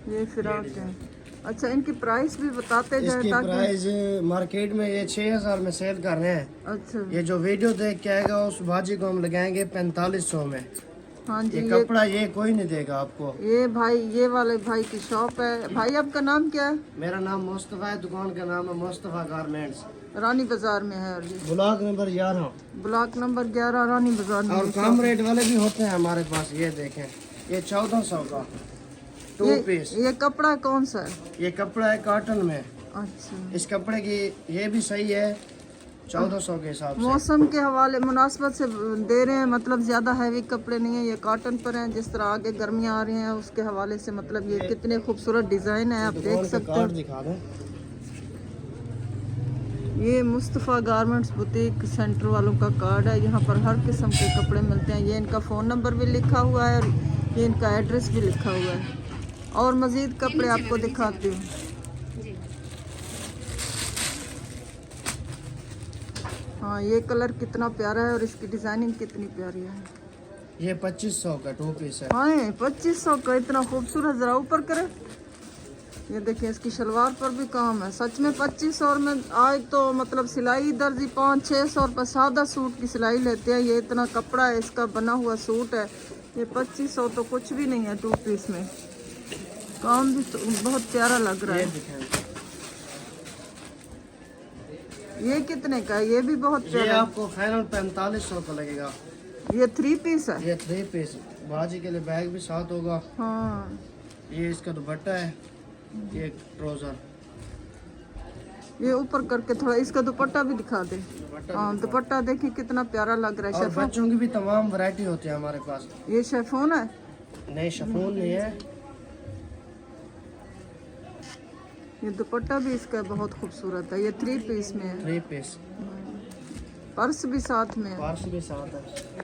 ये फिराक है। अच्छा, इनकी प्राइस भी बताते जाए इसकी ताकि। प्राइस मार्केट में ये 6000 में सेल कर रहे हैं। अच्छा, ये जो वीडियो देख के आएगा उस भाजी को हम लगाएंगे 4500 में। हाँ जी। ये कपड़ा ये कोई नहीं देगा आपको। ये भाई, ये वाले भाई की शॉप है। भाई आपका नाम क्या है? मेरा नाम मुस्तफ़ा है, दुकान का नाम है मुस्तफ़ा गारमेंट्स, रानी बाजार में है। और ये ब्लॉक नंबर 11। ब्लॉक नंबर 11 रानी बाजार में और ये कम शॉप। रेट वाले भी होते हैं हमारे पास। ये देखें, ये 1400 का 2 पीस। ये कपड़ा कौन सा है? ये कपड़ा है कॉटन में। अच्छा, इस कपड़े की ये भी सही है 1400 के हिसाब से। मौसम के हवाले मुनासबत से दे रहे हैं, मतलब ज्यादा हैवी कपड़े नहीं है, ये कॉटन पर हैं। जिस तरह आगे गर्मियाँ आ रही हैं उसके हवाले से, मतलब ये कितने खूबसूरत डिजाइन है, आप देख सकते कार्ड हो। दिखा दें। ये मुस्तफ़ा गारमेंट्स बुटीक सेंटर वालों का कार्ड है। यहाँ पर हर किस्म के कपड़े मिलते हैं। ये इनका फ़ोन नंबर भी लिखा हुआ है और ये इनका एड्रेस भी लिखा हुआ है। और मज़ीद कपड़े आपको दिखाती हूँ। हाँ, ये कलर कितना प्यारा है और इसकी डिज़ाइनिंग कितनी प्यारी है। ये 2500 का 2 पीस है। हाँ, 2500 का इतना खूबसूरत, ज़रा ऊपर करे। ये देखिए, इसकी शलवार पर भी काम है। सच में 2500 और में आज तो मतलब सिलाई दर्जी 500-600 रुपये सादा सूट की सिलाई लेते हैं। ये इतना कपड़ा है, इसका बना हुआ सूट है। ये 2500 तो कुछ भी नहीं है 2 पीस में। काम भी तो बहुत प्यारा लग रहा ये है। दिखें, ये कितने का है? ये भी बहुत ये प्यारा है। आपको फाइनल 4500 का लगेगा। ये 3 पीस है। ये 3 पीस, बाजी के लिए बैग भी साथ होगा। हाँ, ये इसका दुपट्टा है, ये ट्राउजर। ये ऊपर करके थोड़ा इसका दुपट्टा भी दिखा दे। हाँ, दुपट्टा देखिए कितना प्यारा लग रहा है। और बच्चों की भी तमाम वैरायटी होती है हमारे पास। ये शेफोन है। नहीं, शिफॉन नहीं है। ये दुपट्टा भी इसका बहुत खूबसूरत है। ये 3 पीस में है। 3 पीस, पर्स भी साथ में है। पार्स भी साथ है।